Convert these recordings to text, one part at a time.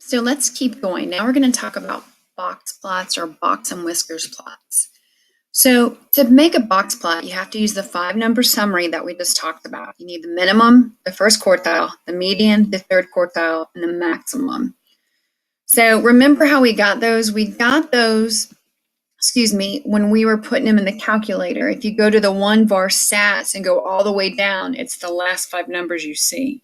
So let's keep going. Now we're going to talk about box plots or box and whiskers plots. So to make a box plot, you have to use the 5-number summary that we just talked about. You need the minimum, the first quartile, the median, the third quartile, and the maximum. So remember how we got those? We got those, when we were putting them in the calculator. If you go to the 1var stats and go all the way down, it's the last 5 numbers you see.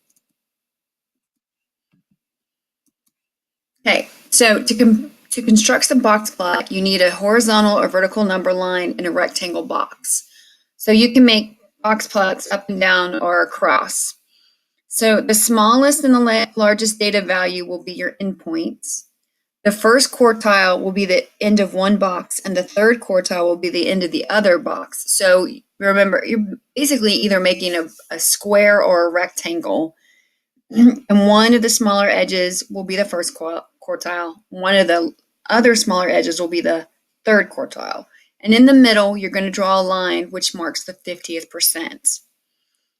Okay, so to construct the box plot, you need a horizontal or vertical number line in a rectangle box. So you can make box plots up and down or across. So the smallest and the largest data value will be your endpoints. The first quartile will be the end of one box, and the third quartile will be the end of the other box. So remember, you're basically either making a square or a rectangle, and one of the smaller edges will be the first quartile. One of the other smaller edges will be the third quartile. And in the middle, you're going to draw a line which marks the 50th percent.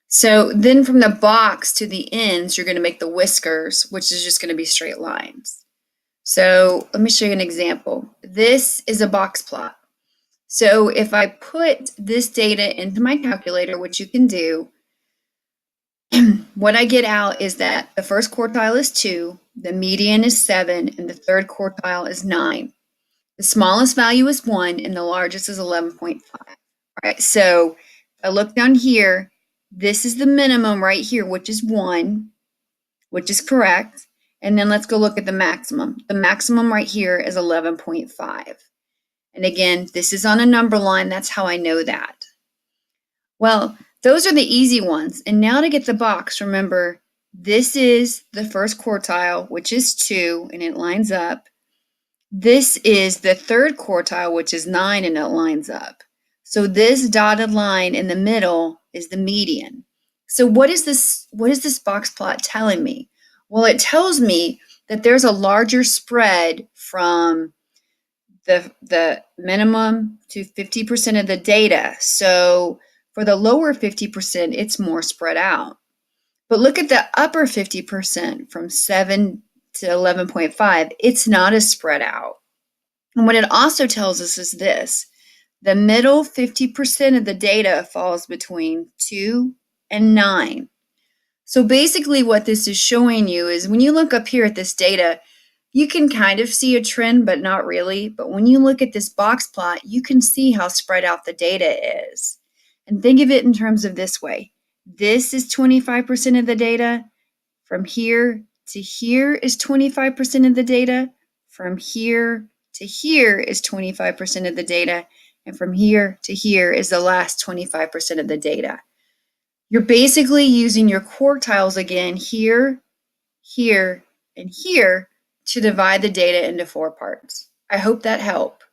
So then from the box to the ends, you're going to make the whiskers, which is just going to be straight lines. So let me show you an example. This is a box plot. So if I put this data into my calculator, which you can do, what I get out is that the first quartile is 2, the median is 7, and the third quartile is 9. The smallest value is 1, and the largest is 11.5. All right, so if I look down here, this is the minimum right here, which is 1, which is correct. And then let's go look at the maximum. The maximum right here is 11.5. And again, this is on a number line. That's how I know that. Well, those are the easy ones. And now to get the box, remember, this is the first quartile, which is 2, and it lines up. This is the third quartile, which is 9, and it lines up. So this dotted line in the middle is the median. So what is this box plot telling me? Well, it tells me that there's a larger spread from the minimum to 50% of the data. So for the lower 50%, it's more spread out. But look at the upper 50% from 7 to 11.5. It's not as spread out. And what it also tells us is this. The middle 50% of the data falls between 2 and 9. So basically what this is showing you is when you look up here at this data, you can kind of see a trend, but not really. But when you look at this box plot, you can see how spread out the data is. And think of it in terms of this way. This is 25% of the data. From here to here is 25% of the data. From here to here is 25% of the data. And from here to here is the last 25% of the data. You're basically using your quartiles again here, here, and here to divide the data into 4 parts. I hope that helped.